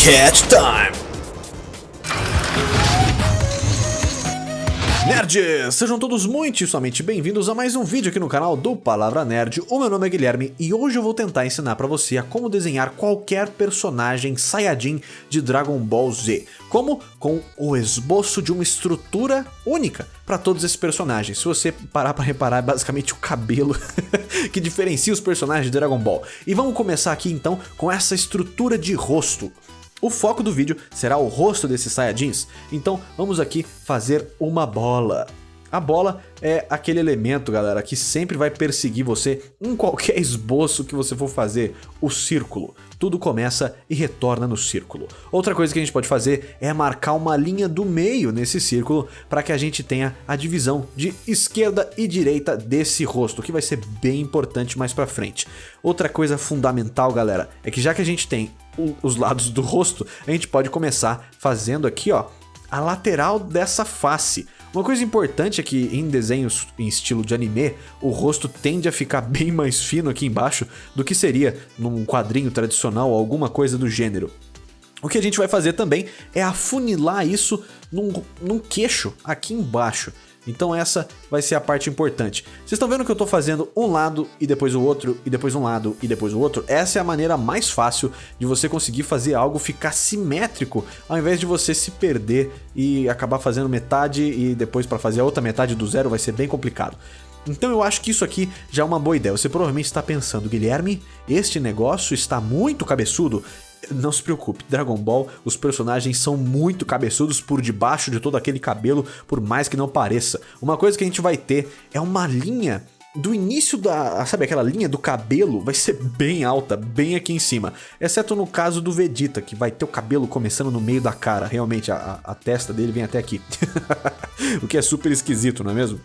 Catch Time! Nerds, sejam todos muitíssimamente bem-vindos a mais um vídeo aqui no canal do Palavra Nerd. O meu nome é Guilherme e hoje eu vou tentar ensinar pra você a como desenhar qualquer personagem Saiyajin de Dragon Ball Z. Como? Com o esboço de uma estrutura única para todos esses personagens. Se você parar pra reparar, é basicamente o cabelo que diferencia os personagens de Dragon Ball. E vamos começar aqui então com essa estrutura de rosto. O foco do vídeo será o rosto desses Saiyajins, então vamos aqui fazer uma bola. A bola é aquele elemento, galera, que sempre vai perseguir você em qualquer esboço que você for fazer, o círculo. Tudo começa e retorna no círculo. Outra coisa que a gente pode fazer é marcar uma linha do meio nesse círculo para que a gente tenha a divisão de esquerda e direita desse rosto, que vai ser bem importante mais pra frente. Outra coisa fundamental, galera, é que já que a gente tem os lados do rosto, a gente pode começar fazendo aqui, ó, a lateral dessa face. Uma coisa importante é que em desenhos em estilo de anime, o rosto tende a ficar bem mais fino aqui embaixo do que seria num quadrinho tradicional ou alguma coisa do gênero. O que a gente vai fazer também é afunilar isso num queixo aqui embaixo. Então essa vai ser a parte importante. Vocês estão vendo que eu estou fazendo um lado e depois o outro, e depois um lado e depois o outro? Essa é a maneira mais fácil de você conseguir fazer algo ficar simétrico, ao invés de você se perder e acabar fazendo metade e depois para fazer a outra metade do zero vai ser bem complicado. Então eu acho que isso aqui já é uma boa ideia. Você provavelmente está pensando, Guilherme, este negócio está muito cabeçudo. Não se preocupe, Dragon Ball, os personagens são muito cabeçudos por debaixo de todo aquele cabelo, por mais que não pareça. Uma coisa que a gente vai ter é uma linha do início da... sabe aquela linha do cabelo? Vai ser bem alta, bem aqui em cima. Exceto no caso do Vegeta, que vai ter o cabelo começando no meio da cara. Realmente, a testa dele vem até aqui. O que é super esquisito, não é mesmo?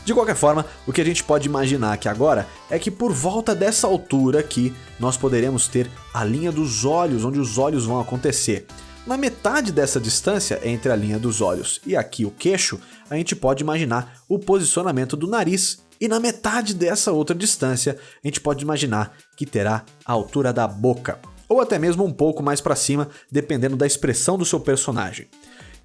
De qualquer forma, o que a gente pode imaginar aqui agora é que por volta dessa altura aqui, nós poderemos ter a linha dos olhos, onde os olhos vão acontecer. Na metade dessa distância entre a linha dos olhos e aqui o queixo, a gente pode imaginar o posicionamento do nariz. E na metade dessa outra distância, a gente pode imaginar que terá a altura da boca. Ou até mesmo um pouco mais para cima, dependendo da expressão do seu personagem.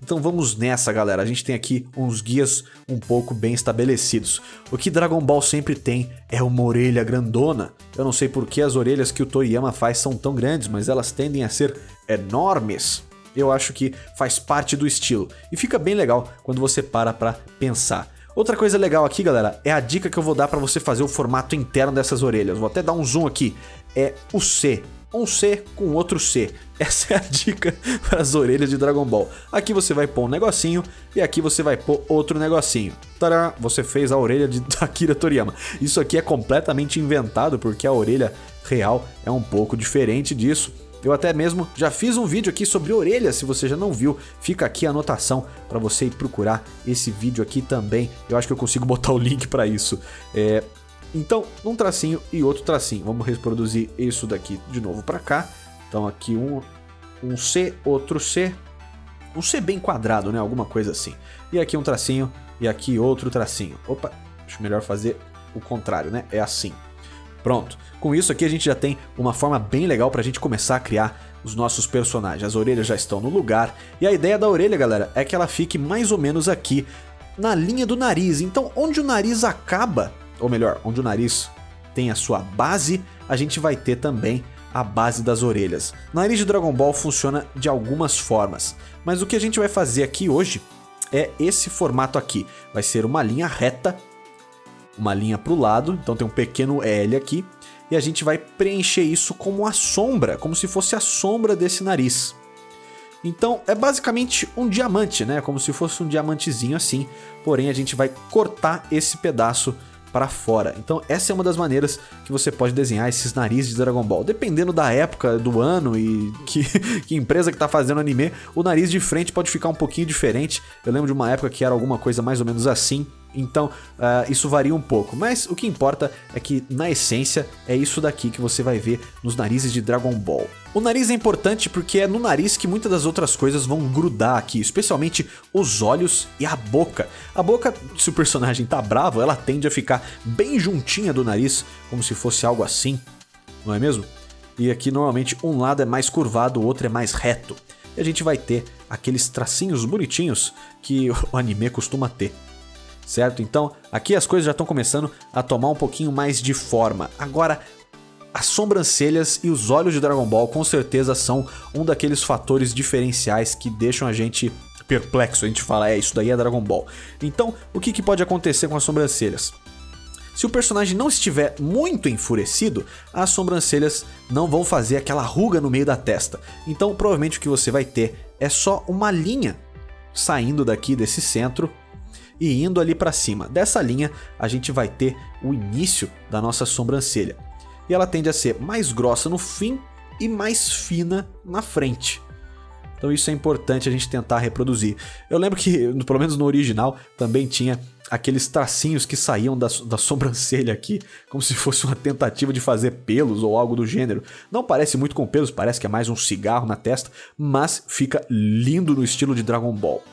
Então vamos nessa, galera. A gente tem aqui uns guias um pouco bem estabelecidos. O que Dragon Ball sempre tem é uma orelha grandona. Eu não sei por que as orelhas que o Toriyama faz são tão grandes, mas elas tendem a ser enormes. Eu acho que faz parte do estilo. E fica bem legal quando você para pra pensar. Outra coisa legal aqui, galera, é a dica que eu vou dar pra você fazer o formato interno dessas orelhas. Vou até dar um zoom aqui. É o C. Um C com outro C. Essa é a dica para as orelhas de Dragon Ball. Aqui você vai pôr um negocinho e aqui você vai pôr outro negocinho. Tadã! Você fez a orelha de Akira Toriyama. Isso aqui é completamente inventado porque a orelha real é um pouco diferente disso. Eu até mesmo já fiz um vídeo aqui sobre orelhas, se você já não viu, fica aqui a anotação para você ir procurar esse vídeo aqui também. Eu acho que eu consigo botar o link para isso. Então, um tracinho e outro tracinho. Vamos reproduzir isso daqui de novo para cá. Então aqui um C, outro C. Um C bem quadrado, né? Alguma coisa assim. E aqui um tracinho e aqui outro tracinho. Opa, acho melhor fazer o contrário, né? É assim. Pronto. Com isso aqui a gente já tem uma forma bem legal pra gente começar a criar os nossos personagens. As orelhas já estão no lugar. E a ideia da orelha, galera, é que ela fique mais ou menos aqui na linha do nariz. Então, onde o nariz acaba... ou melhor, onde o nariz tem a sua base, a gente vai ter também a base das orelhas. O nariz de Dragon Ball funciona de algumas formas, mas o que a gente vai fazer aqui hoje é esse formato aqui. Vai ser uma linha reta, uma linha para o lado, então tem um pequeno L aqui, e a gente vai preencher isso como a sombra, como se fosse a sombra desse nariz. Então é basicamente um diamante, né? Como se fosse um diamantezinho assim, porém a gente vai cortar esse pedaço para fora. Então essa é uma das maneiras que você pode desenhar esses narizes de Dragon Ball. Dependendo da época do ano e que empresa que tá fazendo anime, o nariz de frente pode ficar um pouquinho diferente. Eu lembro de uma época que era alguma coisa mais ou menos assim. Então isso varia um pouco, mas o que importa é que na essência é isso daqui que você vai ver nos narizes de Dragon Ball. O nariz é importante porque é no nariz que muitas das outras coisas vão grudar aqui, especialmente os olhos e a boca. A boca, se o personagem tá bravo, ela tende a ficar bem juntinha do nariz, como se fosse algo assim, não é mesmo? e aqui normalmente um lado é mais curvado, o outro é mais reto. E a gente vai ter aqueles tracinhos bonitinhos que o anime costuma ter, certo? Então aqui as coisas já estão começando a tomar um pouquinho mais de forma. Agora, as sobrancelhas e os olhos de Dragon Ball com certeza são um daqueles fatores diferenciais que deixam a gente perplexo. A gente fala, isso daí é Dragon Ball. Então, o que pode acontecer com as sobrancelhas? Se o personagem não estiver muito enfurecido, as sobrancelhas não vão fazer aquela ruga no meio da testa. Então, provavelmente o que você vai ter é só uma linha saindo daqui desse centro e indo ali para cima. Dessa linha, a gente vai ter o início da nossa sobrancelha. E ela tende a ser mais grossa no fim e mais fina na frente. Então isso é importante a gente tentar reproduzir. Eu lembro que, pelo menos no original, também tinha aqueles tracinhos que saíam da sobrancelha aqui, como se fosse uma tentativa de fazer pelos ou algo do gênero. Não parece muito com pelos, parece que é mais um cigarro na testa, mas fica lindo no estilo de Dragon Ball.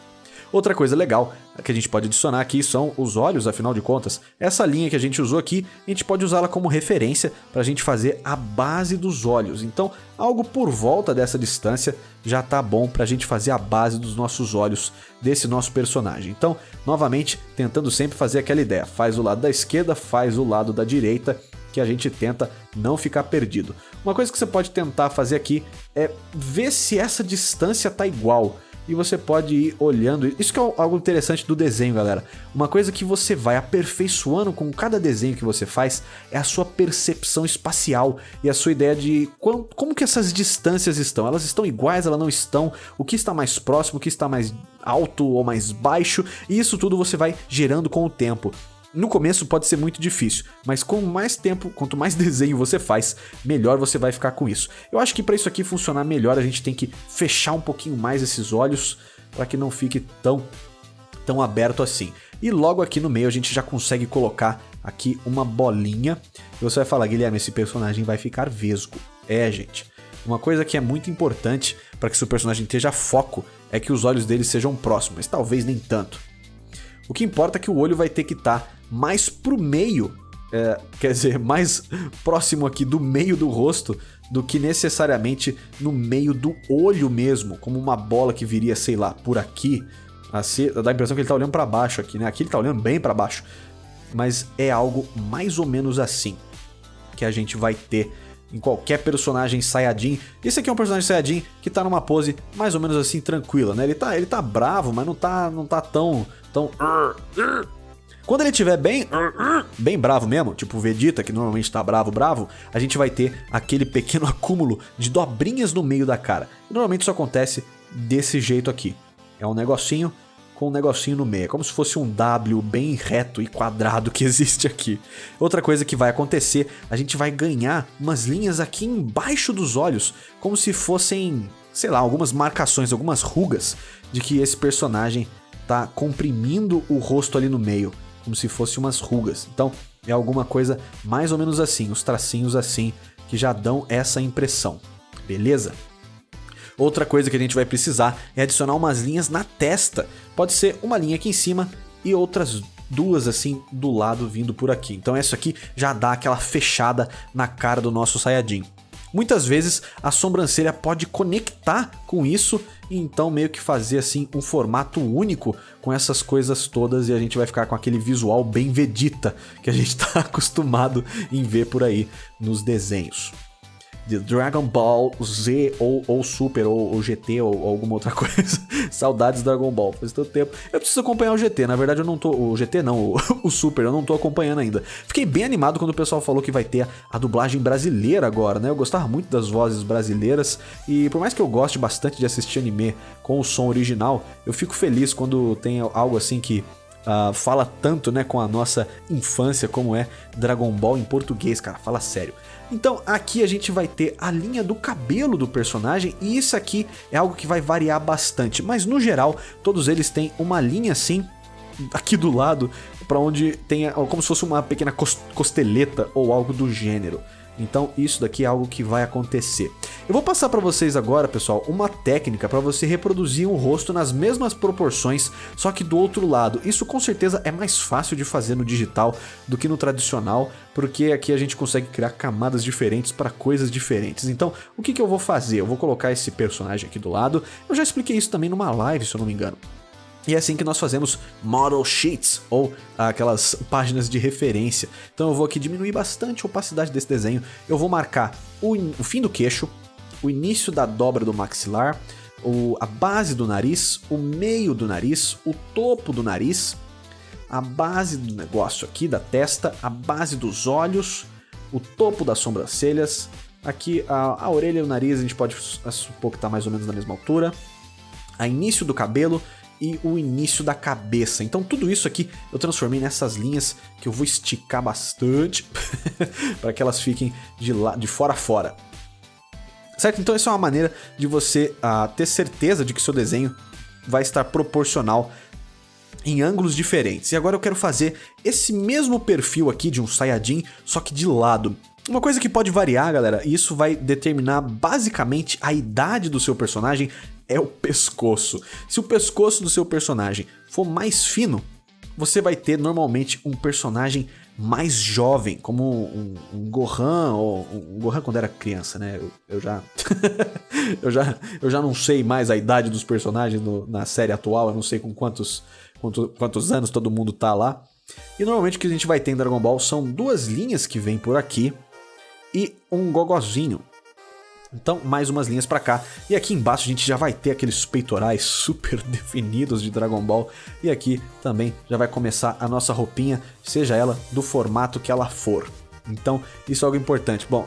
Outra coisa legal que a gente pode adicionar aqui são os olhos, afinal de contas. Essa linha que a gente usou aqui, a gente pode usá-la como referência para a gente fazer a base dos olhos. Então, algo por volta dessa distância já tá bom para a gente fazer a base dos nossos olhos desse nosso personagem. Então, novamente, tentando sempre fazer aquela ideia. Faz o lado da esquerda, faz o lado da direita, que a gente tenta não ficar perdido. Uma coisa que você pode tentar fazer aqui é ver se essa distância tá igual. E você pode ir olhando, isso que é algo interessante do desenho, galera. Uma coisa que você vai aperfeiçoando com cada desenho que você faz é a sua percepção espacial e a sua ideia de como que essas distâncias estão. Elas estão iguais, elas não estão, o que está mais próximo, o que está mais alto ou mais baixo, e isso tudo você vai gerando com o tempo. No começo pode ser muito difícil, mas com mais tempo, quanto mais desenho você faz, melhor você vai ficar com isso. Eu acho que para isso aqui funcionar melhor, a gente tem que fechar um pouquinho mais esses olhos para que não fique tão aberto assim. E logo aqui no meio a gente já consegue colocar aqui uma bolinha. E você vai falar, Guilherme, esse personagem vai ficar vesgo. Gente. Uma coisa que é muito importante para que seu personagem esteja foco é que os olhos dele sejam próximos, mas talvez nem tanto. O que importa é que o olho vai ter que estar mais pro meio, quer dizer, mais próximo aqui do meio do rosto do que necessariamente no meio do olho mesmo, como uma bola que viria, sei lá, por aqui. Assim, dá a impressão que ele tá olhando para baixo aqui, né? Aqui ele tá olhando bem para baixo, mas é algo mais ou menos assim que a gente vai ter em qualquer personagem Saiyajin. Esse aqui é um personagem Saiyajin que tá numa pose mais ou menos assim tranquila, né? Ele tá bravo, mas não tá tão... Quando ele estiver bem bravo mesmo, tipo o Vegeta, que normalmente tá bravo, a gente vai ter aquele pequeno acúmulo de dobrinhas no meio da cara. E normalmente isso acontece desse jeito aqui. É um negocinho com um negocinho no meio. É como se fosse um W bem reto e quadrado que existe aqui. Outra coisa que vai acontecer, a gente vai ganhar umas linhas aqui embaixo dos olhos, como se fossem, sei lá, algumas marcações, algumas rugas de que esse personagem tá comprimindo o rosto ali no meio, como se fosse umas rugas. Então é alguma coisa mais ou menos assim, os tracinhos assim que já dão essa impressão, beleza? Outra coisa que a gente vai precisar é adicionar umas linhas na testa. Pode ser uma linha aqui em cima e outras duas assim do lado vindo por aqui. Então essa aqui já dá aquela fechada na cara do nosso Saiyajin. Muitas vezes a sobrancelha pode conectar com isso e então meio que fazer assim um formato único com essas coisas todas, e a gente vai ficar com aquele visual bem Vegeta que a gente tá acostumado em ver por aí nos desenhos de Dragon Ball Z ou Super ou GT ou alguma outra coisa. Saudades do Dragon Ball, faz tanto tempo. Eu preciso acompanhar o GT, na verdade eu não tô... O GT não, o Super, eu não tô acompanhando ainda. Fiquei bem animado quando o pessoal falou que vai ter a dublagem brasileira agora, né? Eu gostava muito das vozes brasileiras e por mais que eu goste bastante de assistir anime com o som original, eu fico feliz quando tem algo assim que... fala tanto, né, com a nossa infância como é Dragon Ball em português, cara, fala sério. Então aqui a gente vai ter a linha do cabelo do personagem e isso aqui é algo que vai variar bastante, mas no geral todos eles têm uma linha assim aqui do lado para onde tem como se fosse uma pequena costeleta ou algo do gênero. Então isso daqui é algo que vai acontecer. Eu vou passar para vocês agora, pessoal, uma técnica para você reproduzir um rosto nas mesmas proporções, só que do outro lado. Isso com certeza é mais fácil de fazer no digital do que no tradicional, porque aqui a gente consegue criar camadas diferentes para coisas diferentes. Então, o que eu vou fazer? Eu vou colocar esse personagem aqui do lado. Eu já expliquei isso também numa live, se eu não me engano. E é assim que nós fazemos model sheets, ou aquelas páginas de referência. Então eu vou aqui diminuir bastante a opacidade desse desenho. Eu vou marcar o fim do queixo, o início da dobra do maxilar, a base do nariz, o meio do nariz, o topo do nariz, a base do negócio aqui da testa, a base dos olhos, o topo das sobrancelhas, aqui a orelha e o nariz a gente pode supor que está mais ou menos na mesma altura, a início do cabelo e o início da cabeça. Então tudo isso aqui eu transformei nessas linhas que eu vou esticar bastante para que elas fiquem de fora a fora. Certo? Então essa é uma maneira de você ter certeza de que seu desenho vai estar proporcional em ângulos diferentes. E agora eu quero fazer esse mesmo perfil aqui de um Saiyajin, só que de lado. Uma coisa que pode variar, galera, e isso vai determinar basicamente a idade do seu personagem, é o pescoço. Se o pescoço do seu personagem for mais fino, você vai ter normalmente um personagem mais jovem, como um Gohan, ou um Gohan quando era criança, né? Eu já eu já não sei mais a idade dos personagens na série atual, eu não sei com quantos anos todo mundo tá lá. E normalmente o que a gente vai ter em Dragon Ball são duas linhas que vêm por aqui e um gogozinho. Então, mais umas linhas pra cá. E aqui embaixo a gente já vai ter aqueles peitorais super definidos de Dragon Ball. E aqui também já vai começar a nossa roupinha, seja ela do formato que ela for. Então, isso é algo importante. Bom,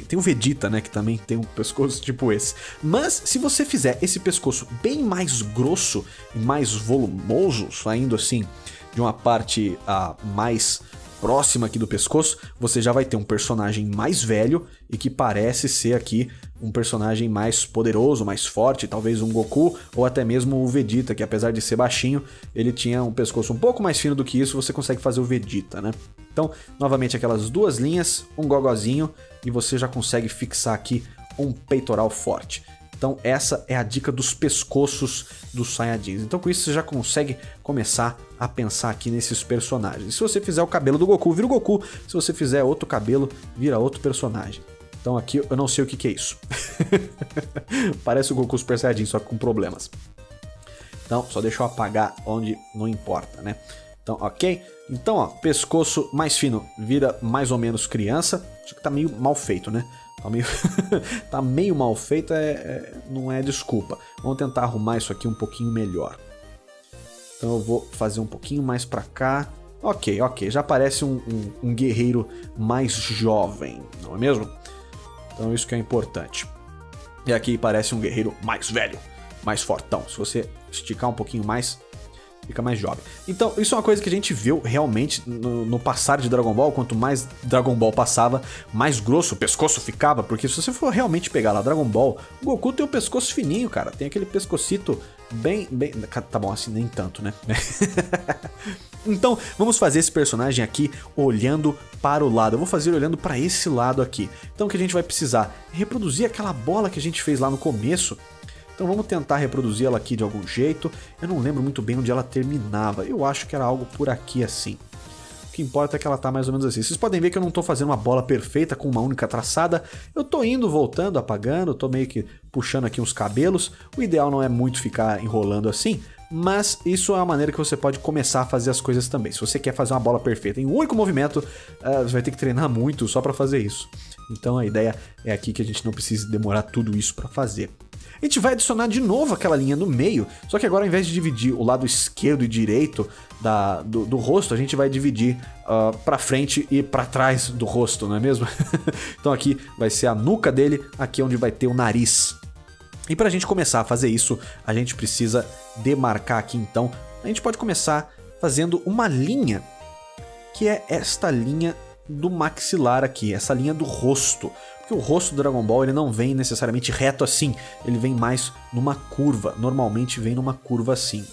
tem o Vegeta, né, que também tem um pescoço tipo esse. Mas, se você fizer esse pescoço bem mais grosso e mais volumoso, saindo assim de uma parte mais próxima aqui do pescoço, você já vai ter um personagem mais velho e que parece ser aqui um personagem mais poderoso, mais forte, talvez um Goku ou até mesmo o Vegeta, que apesar de ser baixinho, ele tinha um pescoço um pouco mais fino do que isso, você consegue fazer o Vegeta, né? Então, novamente aquelas duas linhas, um gogozinho e você já consegue fixar aqui um peitoral forte. Então essa é a dica dos pescoços dos Saiyajins. Então com isso você já consegue começar a pensar aqui nesses personagens. Se você fizer o cabelo do Goku, vira o Goku. Se você fizer outro cabelo, vira outro personagem. Então aqui eu não sei o que é isso. Parece o Goku Super Saiyajin, só que com problemas. Então só deixa eu apagar onde não importa, né? Então, ok? Então, ó, pescoço mais fino vira mais ou menos criança. Acho que tá meio mal feito, né? Tá meio mal feito, não é desculpa. Vamos tentar arrumar isso aqui um pouquinho melhor. Então eu vou fazer um pouquinho mais pra cá. Ok, já parece um guerreiro mais jovem, não é mesmo? Então isso que é importante. E aqui parece um guerreiro mais velho, mais fortão. Se você esticar um pouquinho mais, fica mais jovem. Então, isso é uma coisa que a gente viu realmente no passar de Dragon Ball. Quanto mais Dragon Ball passava, mais grosso o pescoço ficava. Porque se você for realmente pegar lá Dragon Ball, o Goku tem o pescoço fininho, cara. Tem aquele pescocito bem... Tá bom, assim nem tanto, né? Então, vamos fazer esse personagem aqui olhando para o lado. Eu vou fazer ele olhando para esse lado aqui. Então, o que a gente vai precisar? Reproduzir aquela bola que a gente fez lá no começo. Então vamos tentar reproduzir ela aqui de algum jeito. Eu não lembro muito bem onde ela terminava. Eu acho que era algo por aqui assim. O que importa é que ela tá mais ou menos assim. Vocês podem ver que eu não tô fazendo uma bola perfeita com uma única traçada. Eu tô indo, voltando, apagando. Tô meio que puxando aqui uns cabelos. O ideal não é muito ficar enrolando assim. Mas isso é uma maneira que você pode começar a fazer as coisas também. Se você quer fazer uma bola perfeita em um único movimento, você vai ter que treinar muito só para fazer isso. Então a ideia é aqui que a gente não precise demorar tudo isso para fazer. A gente vai adicionar de novo aquela linha no meio, só que agora ao invés de dividir o lado esquerdo e direito do rosto, a gente vai dividir para frente e para trás do rosto, não é mesmo? Então aqui vai ser a nuca dele, aqui é onde vai ter o nariz. E para a gente começar a fazer isso, a gente precisa demarcar aqui então. A gente pode começar fazendo uma linha, que é esta linha do maxilar aqui, essa linha do rosto. Porque o rosto do Dragon Ball ele não vem necessariamente reto assim, ele vem mais numa curva, normalmente vem numa curva assim.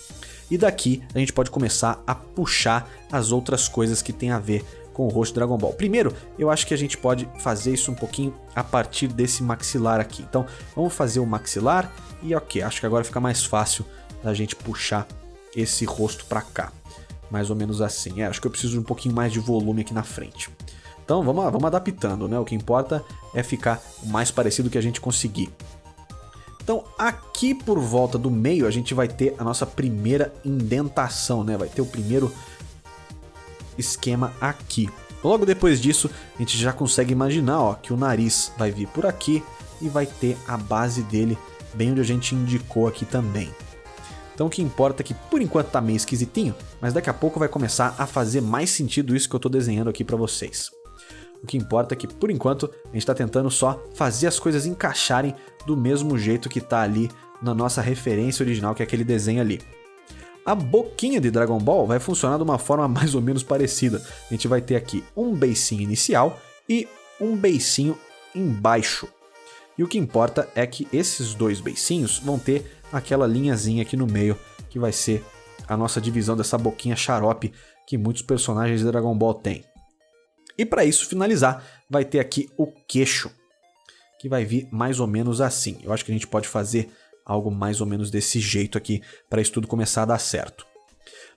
E daqui a gente pode começar a puxar as outras coisas que tem a ver com o rosto de Dragon Ball. Primeiro, eu acho que a gente pode fazer isso um pouquinho a partir desse maxilar aqui. Então, vamos fazer o maxilar e ok, acho que agora fica mais fácil da gente puxar esse rosto pra cá. Mais ou menos assim. Acho que eu preciso de um pouquinho mais de volume aqui na frente. Então, vamos adaptando, né? O que importa é ficar o mais parecido que a gente conseguir. Então, aqui por volta do meio, a gente vai ter a nossa primeira indentação, né? Vai ter o primeiro esquema aqui. Logo depois disso, a gente já consegue imaginar, ó, que o nariz vai vir por aqui e vai ter a base dele bem onde a gente indicou aqui também. Então o que importa é que por enquanto tá meio esquisitinho, mas daqui a pouco vai começar a fazer mais sentido isso que eu tô desenhando aqui pra vocês. O que importa é que, por enquanto, a gente está tentando só fazer as coisas encaixarem do mesmo jeito que está ali na nossa referência original, que é aquele desenho ali. A boquinha de Dragon Ball vai funcionar de uma forma mais ou menos parecida. A gente vai ter aqui um beicinho inicial e um beicinho embaixo. E o que importa é que esses dois beicinhos vão ter aquela linhazinha aqui no meio, que vai ser a nossa divisão dessa boquinha xarope que muitos personagens de Dragon Ball têm. E para isso finalizar, vai ter aqui o queixo, que vai vir mais ou menos assim. Eu acho que a gente pode fazer algo mais ou menos desse jeito aqui, para isso tudo começar a dar certo.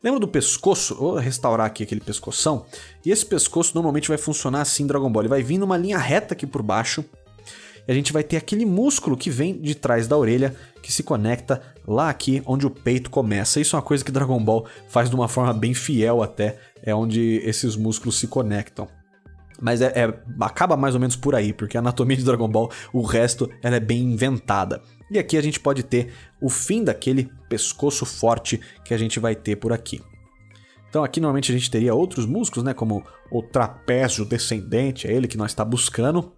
Lembra do pescoço? Vou restaurar aqui aquele pescoção. E esse pescoço normalmente vai funcionar assim em Dragon Ball. Ele vai vir numa linha reta aqui por baixo. E a gente vai ter aquele músculo que vem de trás da orelha, que se conecta lá aqui onde o peito começa. Isso é uma coisa que Dragon Ball faz de uma forma bem fiel até. É onde esses músculos se conectam. Mas acaba mais ou menos por aí, porque a anatomia de Dragon Ball, o resto, ela é bem inventada. E aqui a gente pode ter o fim daquele pescoço forte que a gente vai ter por aqui. Então aqui normalmente a gente teria outros músculos, né, como o trapézio descendente, é ele que nós está buscando.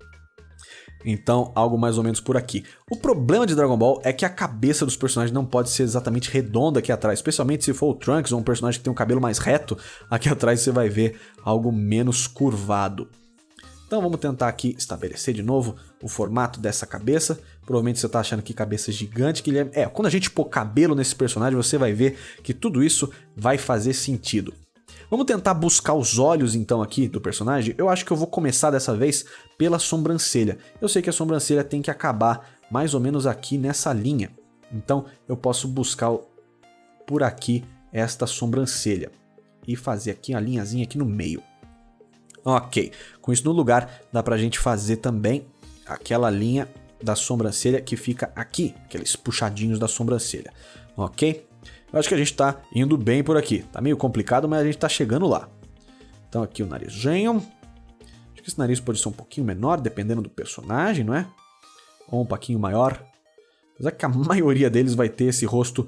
Então, algo mais ou menos por aqui. O problema de Dragon Ball é que a cabeça dos personagens não pode ser exatamente redonda aqui atrás. Especialmente se for o Trunks ou um personagem que tem um cabelo mais reto. Aqui atrás você vai ver algo menos curvado. Então vamos tentar aqui estabelecer de novo o formato dessa cabeça. Provavelmente você está achando que cabeça gigante, Guilherme. Quando a gente pôr cabelo nesse personagem, você vai ver que tudo isso vai fazer sentido. Vamos tentar buscar os olhos então aqui do personagem. Eu acho que eu vou começar dessa vez pela sobrancelha. Eu sei que a sobrancelha tem que acabar mais ou menos aqui nessa linha. Então eu posso buscar por aqui esta sobrancelha e fazer aqui a linhazinha aqui no meio. Ok, com isso no lugar dá pra gente fazer também aquela linha da sobrancelha que fica aqui, aqueles puxadinhos da sobrancelha. Ok? Eu acho que a gente tá indo bem por aqui. Tá meio complicado, mas a gente tá chegando lá. Então aqui o narizinho. Acho que esse nariz pode ser um pouquinho menor, dependendo do personagem, não é? Ou um pouquinho maior. Apesar que a maioria deles vai ter esse rosto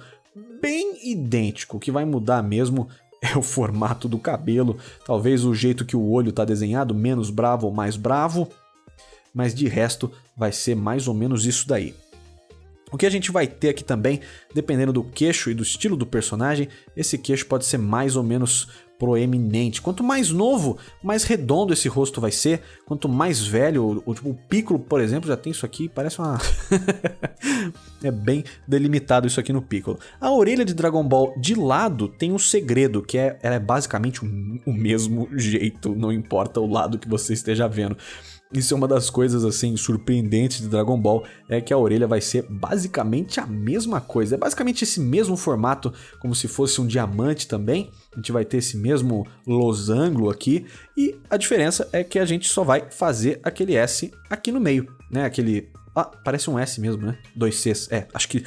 bem idêntico. O que vai mudar mesmo é o formato do cabelo. Talvez o jeito que o olho tá desenhado, menos bravo ou mais bravo. Mas de resto vai ser mais ou menos isso daí. O que a gente vai ter aqui também, dependendo do queixo e do estilo do personagem, esse queixo pode ser mais ou menos proeminente. Quanto mais novo, mais redondo esse rosto vai ser. Quanto mais velho, o Piccolo, por exemplo, já tem isso aqui, parece uma... É bem delimitado isso aqui no Piccolo. A orelha de Dragon Ball de lado tem um segredo, que ela é basicamente o mesmo jeito, não importa o lado que você esteja vendo. Isso é uma das coisas assim surpreendentes de Dragon Ball, é que a orelha vai ser basicamente a mesma coisa. É basicamente esse mesmo formato, como se fosse um diamante também. A gente vai ter esse mesmo losango aqui. E a diferença é que a gente só vai fazer aquele S aqui no meio, né? Aquele... parece um S mesmo, né? 2 Cs. Acho que...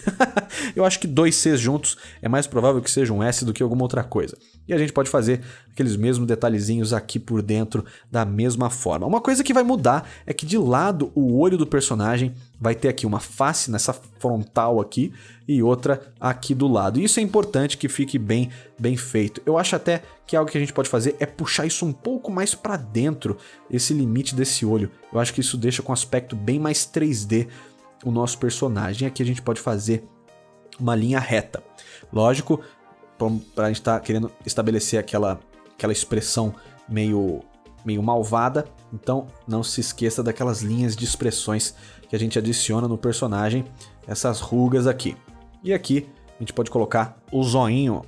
Eu acho que 2 Cs juntos é mais provável que seja um S do que alguma outra coisa. E a gente pode fazer aqueles mesmos detalhezinhos aqui por dentro da mesma forma. Uma coisa que vai mudar é que de lado o olho do personagem vai ter aqui uma face nessa frontal aqui e outra aqui do lado. E isso é importante que fique bem feito. Eu acho até que algo que a gente pode fazer é puxar isso um pouco mais para dentro, esse limite desse olho. Eu acho que isso deixa com um aspecto bem mais 3D o nosso personagem. Aqui a gente pode fazer uma linha reta. Lógico, para a gente estar querendo estabelecer aquela expressão meio malvada, então não se esqueça daquelas linhas de expressões que a gente adiciona no personagem, essas rugas aqui. E aqui A gente pode colocar o zoinho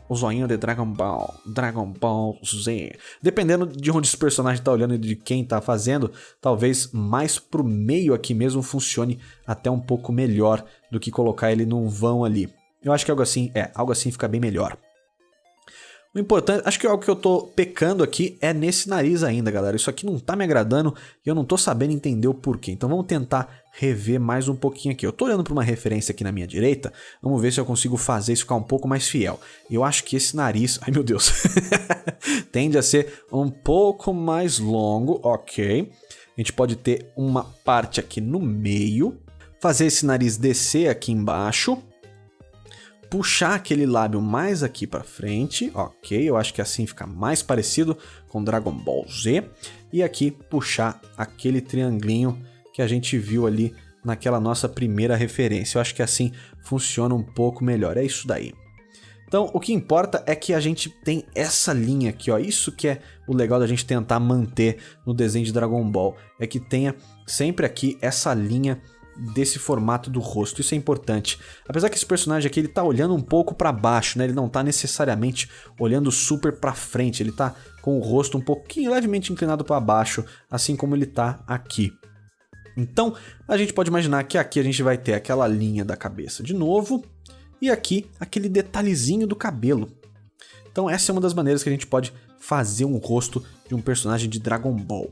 de Dragon Ball Z. Dependendo de onde esse personagem tá olhando e de quem tá fazendo, talvez mais pro meio aqui mesmo funcione até um pouco melhor do que colocar ele num vão ali. Eu acho que algo assim fica bem melhor. O importante, acho que algo que eu tô pecando aqui é nesse nariz ainda, galera. Isso aqui não tá me agradando e eu não tô sabendo entender o porquê. Então vamos tentar rever mais um pouquinho aqui. Eu tô olhando para uma referência aqui na minha direita. Vamos ver se eu consigo fazer isso ficar um pouco mais fiel. Eu acho que esse nariz... Ai, meu Deus. Tende a ser um pouco mais longo. Ok. A gente pode ter uma parte aqui no meio. Fazer esse nariz descer aqui embaixo. Puxar aquele lábio mais aqui pra frente, ok, eu acho que assim fica mais parecido com Dragon Ball Z. E aqui puxar aquele triangulinho que a gente viu ali naquela nossa primeira referência. Eu acho que assim funciona um pouco melhor, é isso daí. Então o que importa é que a gente tem essa linha aqui, ó. Isso que é o legal da gente tentar manter no desenho de Dragon Ball, é que tenha sempre aqui essa linha desse formato do rosto, isso é importante. Apesar que esse personagem aqui ele tá olhando um pouco para baixo, né? Ele não tá necessariamente olhando super para frente, ele tá com o rosto um pouquinho levemente inclinado para baixo, assim como ele tá aqui. Então, a gente pode imaginar que aqui a gente vai ter aquela linha da cabeça de novo e aqui aquele detalhezinho do cabelo. Então, essa é uma das maneiras que a gente pode fazer um rosto de um personagem de Dragon Ball.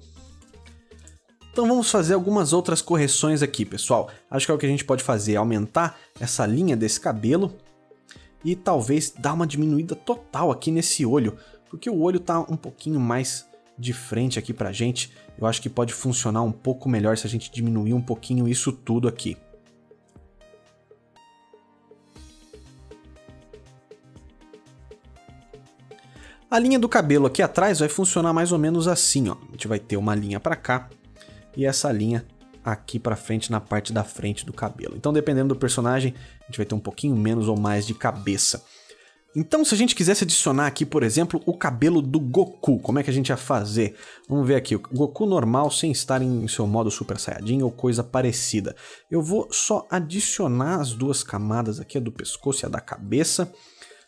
Então vamos fazer algumas outras correções aqui, pessoal. Acho que é o que a gente pode fazer é aumentar essa linha desse cabelo e talvez dar uma diminuída total aqui nesse olho, porque o olho tá um pouquinho mais de frente aqui pra gente. Eu acho que pode funcionar um pouco melhor se a gente diminuir um pouquinho isso tudo aqui. A linha do cabelo aqui atrás vai funcionar mais ou menos assim, ó. A gente vai ter uma linha pra cá e essa linha aqui pra frente na parte da frente do cabelo. Então, dependendo do personagem, a gente vai ter um pouquinho menos ou mais de cabeça. Então, se a gente quisesse adicionar aqui, por exemplo, o cabelo do Goku, como é que a gente ia fazer? Vamos ver aqui, o Goku normal sem estar em seu modo Super Saiyajin ou coisa parecida. Eu vou só adicionar as duas camadas aqui, a do pescoço e a da cabeça.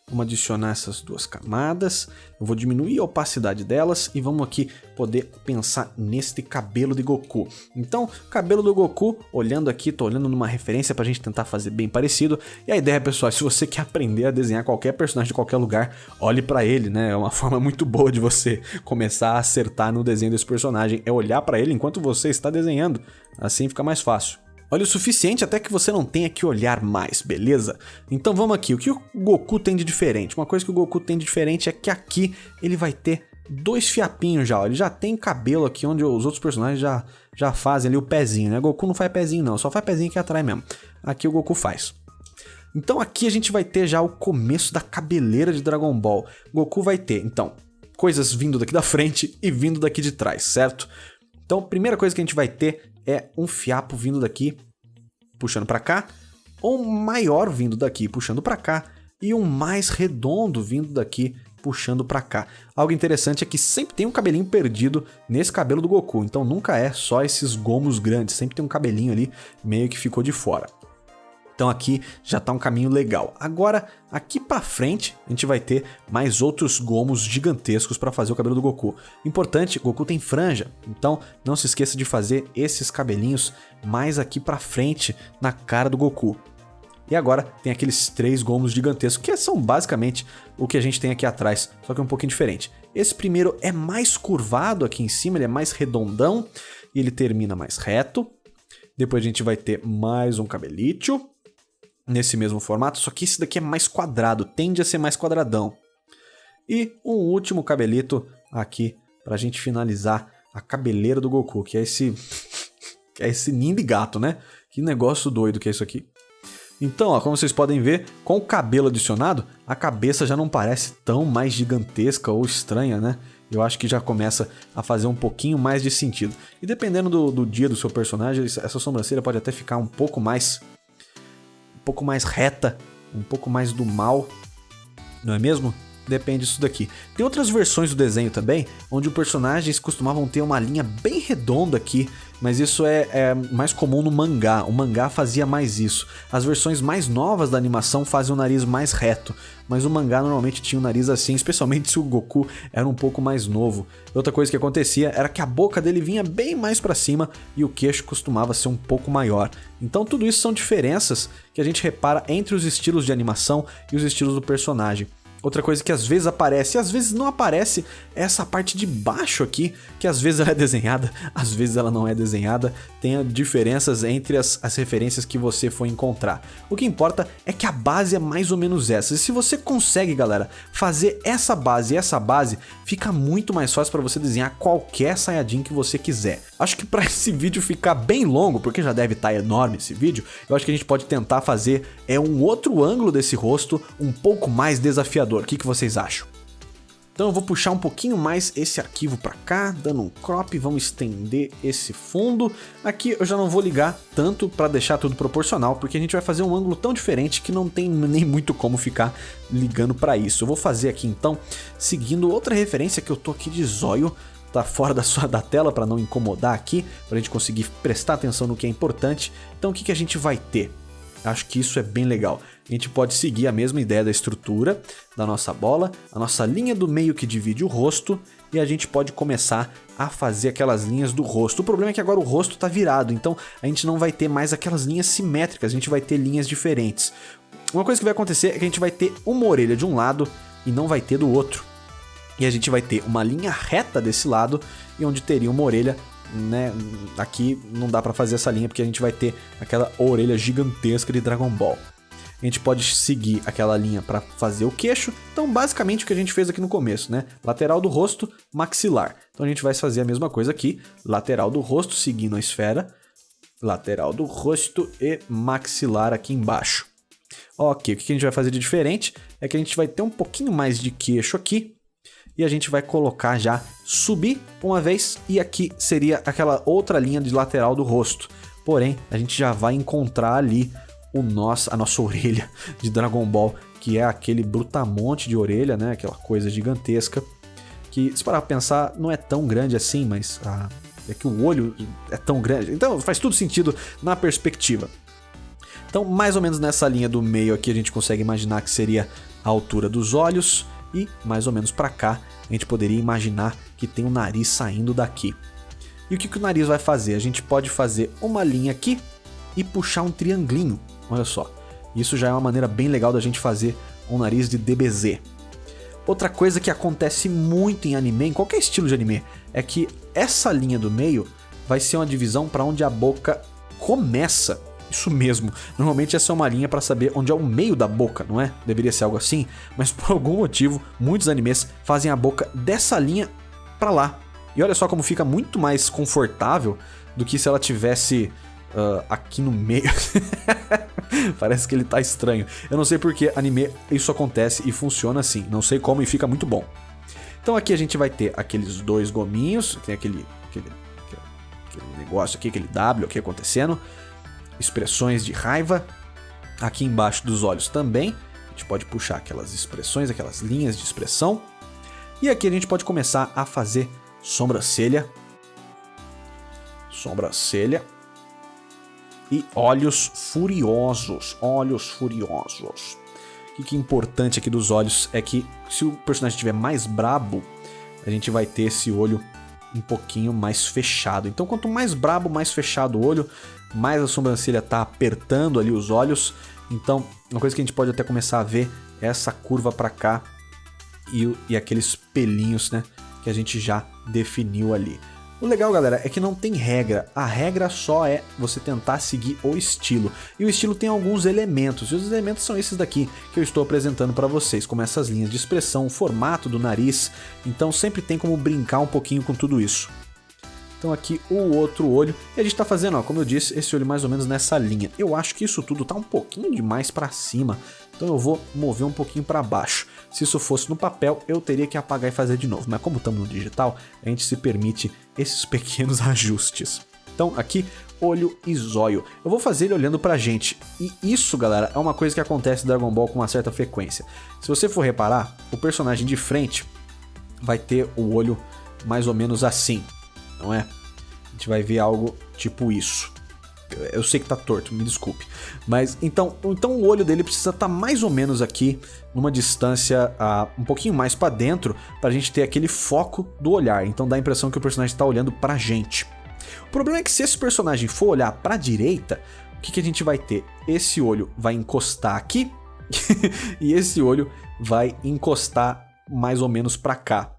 Vamos adicionar essas duas camadas, eu vou diminuir a opacidade delas e vamos aqui poder pensar neste cabelo de Goku. Então, cabelo do Goku, olhando aqui, tô olhando numa referência pra gente tentar fazer bem parecido. E a ideia, pessoal, é se você quer aprender a desenhar qualquer personagem de qualquer lugar, olhe pra ele, né? É uma forma muito boa de você começar a acertar no desenho desse personagem, é olhar pra ele enquanto você está desenhando, assim fica mais fácil. Olha o suficiente até que você não tenha que olhar mais, beleza? Então vamos aqui, o que o Goku tem de diferente? Uma coisa que o Goku tem de diferente é que aqui ele vai ter dois fiapinhos já, ó. Ele já tem cabelo aqui onde os outros personagens já fazem ali o pezinho, né? Goku não faz pezinho não, só faz pezinho aqui atrás mesmo. Aqui o Goku faz. Então aqui a gente vai ter já o começo da cabeleira de Dragon Ball. Goku vai ter, então, coisas vindo daqui da frente e vindo daqui de trás, certo? Então a primeira coisa que a gente vai ter é um fiapo vindo daqui, puxando para cá, ou um maior vindo daqui, puxando para cá, e um mais redondo vindo daqui, puxando para cá. Algo interessante é que sempre tem um cabelinho perdido nesse cabelo do Goku, então nunca é só esses gomos grandes, sempre tem um cabelinho ali meio que ficou de fora. Então aqui já tá um caminho legal. Agora, aqui pra frente, a gente vai ter mais outros gomos gigantescos para fazer o cabelo do Goku. Importante, Goku tem franja, então não se esqueça de fazer esses cabelinhos mais aqui pra frente na cara do Goku. E agora tem aqueles 3 gomos gigantescos, que são basicamente o que a gente tem aqui atrás, só que é um pouquinho diferente. Esse primeiro é mais curvado aqui em cima, ele é mais redondão e ele termina mais reto. Depois a gente vai ter mais um cabelito nesse mesmo formato, só que esse daqui é mais quadrado, tende a ser mais quadradão. E um último cabelito aqui pra gente finalizar a cabeleira do Goku, que é esse ninho de gato, né? Que negócio doido que é isso aqui. Então, ó, como vocês podem ver, com o cabelo adicionado, a cabeça já não parece tão mais gigantesca ou estranha, né? Eu acho que já começa a fazer um pouquinho mais de sentido. E dependendo do dia do seu personagem, essa sobrancelha pode até ficar um pouco mais reta, um pouco mais do mal, não é mesmo? Depende disso daqui. Tem outras versões do desenho também, onde os personagens costumavam ter uma linha bem redonda aqui mas isso é mais comum no mangá. O mangá fazia mais isso. As versões mais novas da animação fazem o nariz mais reto, mas o mangá normalmente tinha o nariz assim, especialmente se o Goku era um pouco mais novo. Outra coisa que acontecia era que a boca dele vinha bem mais pra cima e o queixo costumava ser um pouco maior. Então tudo isso são diferenças que a gente repara entre os estilos de animação e os estilos do personagem. Outra coisa que às vezes aparece e às vezes não aparece é essa parte de baixo aqui, que às vezes ela é desenhada, às vezes ela não é desenhada, tem diferenças entre as referências que você for encontrar. O que importa é que a base é mais ou menos essa, e se você consegue, galera, fazer essa base e essa base, fica muito mais fácil para você desenhar qualquer Saiyajin que você quiser. Acho que para esse vídeo ficar bem longo, porque já deve estar enorme esse vídeo, eu acho que a gente pode tentar fazer um outro ângulo desse rosto um pouco mais desafiador. O que vocês acham? Então eu vou puxar um pouquinho mais esse arquivo para cá, dando um crop, vamos estender esse fundo. Aqui eu já não vou ligar tanto para deixar tudo proporcional, porque a gente vai fazer um ângulo tão diferente que não tem nem muito como ficar ligando para isso. Eu vou fazer aqui então, seguindo outra referência que eu tô aqui de zóio, tá fora da tela para não incomodar aqui, para a gente conseguir prestar atenção no que é importante. Então o que a gente vai ter? Acho que isso é bem legal. A gente pode seguir a mesma ideia da estrutura da nossa bola, a nossa linha do meio que divide o rosto, e a gente pode começar a fazer aquelas linhas do rosto. O problema é que agora o rosto está virado, então a gente não vai ter mais aquelas linhas simétricas, a gente vai ter linhas diferentes. Uma coisa que vai acontecer é que a gente vai ter uma orelha de um lado e não vai ter do outro. E a gente vai ter uma linha reta desse lado e onde teria uma orelha, né? Aqui não dá pra fazer essa linha porque a gente vai ter aquela orelha gigantesca de Dragon Ball. A gente pode seguir aquela linha para fazer o queixo. Então basicamente o que a gente fez aqui no começo, né? Lateral do rosto, maxilar. Então a gente vai fazer a mesma coisa aqui, lateral do rosto seguindo a esfera, lateral do rosto e maxilar aqui embaixo. Ok, o que a gente vai fazer de diferente é que a gente vai ter um pouquinho mais de queixo aqui. E a gente vai colocar já, subir uma vez, e aqui seria aquela outra linha de lateral do rosto. Porém, a gente já vai encontrar ali a nossa orelha de Dragon Ball, que é aquele brutamonte de orelha, né? Aquela coisa gigantesca, que se parar pra pensar, não é tão grande assim, mas é que o olho é tão grande. Então faz tudo sentido na perspectiva. Então, mais ou menos nessa linha do meio aqui, a gente consegue imaginar que seria a altura dos olhos. E mais ou menos para cá a gente poderia imaginar que tem um nariz saindo daqui. E o que o nariz vai fazer? A gente pode fazer uma linha aqui e puxar um triangulinho. Olha só, isso já é uma maneira bem legal da gente fazer um nariz de DBZ. Outra coisa que acontece muito em anime, em qualquer estilo de anime, é que essa linha do meio vai ser uma divisão para onde a boca começa. Isso mesmo, normalmente essa é uma linha para saber onde é o meio da boca, não é? Deveria ser algo assim, mas por algum motivo muitos animes fazem a boca dessa linha para lá. E olha só como fica muito mais confortável do que se ela tivesse aqui no meio. Parece que ele tá estranho. Eu não sei porque anime isso acontece e funciona assim, não sei como e fica muito bom. Então aqui a gente vai ter aqueles dois gominhos, tem aquele negócio aqui, aquele W aqui acontecendo. Expressões de raiva, aqui embaixo dos olhos também, a gente pode puxar aquelas expressões, aquelas linhas de expressão, e aqui a gente pode começar a fazer sobrancelha e olhos furiosos, O que é importante aqui dos olhos é que se o personagem estiver mais brabo, a gente vai ter esse olho um pouquinho mais fechado. Então quanto mais brabo, mais fechado o olho, mais a sobrancelha tá apertando ali os olhos. Então uma coisa que a gente pode até começar a ver é essa curva para cá e aqueles pelinhos, né, que a gente já definiu ali. O legal, galera, é que não tem regra. A regra só é você tentar seguir o estilo. E o estilo tem alguns elementos. E os elementos são esses daqui que eu estou apresentando para vocês, como essas linhas de expressão, o formato do nariz. Então sempre tem como brincar um pouquinho com tudo isso. Então aqui o outro olho. E a gente tá fazendo, ó, como eu disse, esse olho mais ou menos nessa linha. Eu acho que isso tudo tá um pouquinho demais para cima. Então eu vou mover um pouquinho para baixo. Se isso fosse no papel, eu teria que apagar e fazer de novo. Mas como estamos no digital, a gente se permite esses pequenos ajustes. Então aqui, olho e zóio. Eu vou fazer ele olhando pra gente. E isso, galera, é uma coisa que acontece em Dragon Ball com uma certa frequência. Se você for reparar, o personagem de frente vai ter o olho mais ou menos assim, não é? gente vai ver algo tipo isso. Eu sei que tá torto, me desculpe. Mas então o olho dele precisa estar mais ou menos aqui, numa distância um pouquinho mais pra dentro, pra gente ter aquele foco do olhar. Então dá a impressão que o personagem tá olhando pra gente. O problema é que se esse personagem for olhar pra direita, o que a gente vai ter? Esse olho vai encostar aqui e esse olho vai encostar mais ou menos pra cá.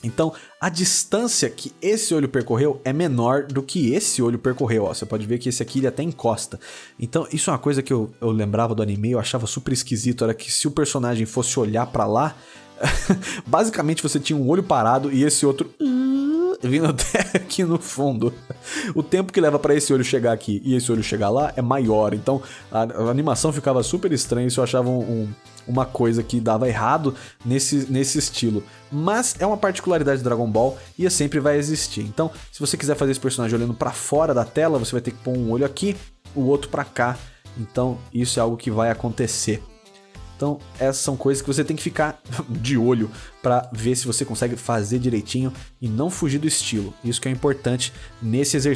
Então, a distância que esse olho percorreu é menor do que esse olho percorreu. Ó, você pode ver que esse aqui ele até encosta. Então, isso é uma coisa que eu lembrava do anime, eu achava super esquisito. Era que se o personagem fosse olhar pra lá, basicamente você tinha um olho parado e esse outro vindo até aqui no fundo. O tempo que leva pra esse olho chegar aqui e esse olho chegar lá é maior. Então, a animação ficava super estranha. Isso eu achava uma coisa que dava errado nesse estilo. Mas é uma particularidade de Dragon Ball e sempre vai existir. Então, se você quiser fazer esse personagem olhando pra fora da tela, você vai ter que pôr um olho aqui, o outro pra cá. Então, isso é algo que vai acontecer. Então, essas são coisas que você tem que ficar de olho para ver se você consegue fazer direitinho e não fugir do estilo. Isso que é importante nesse exercício.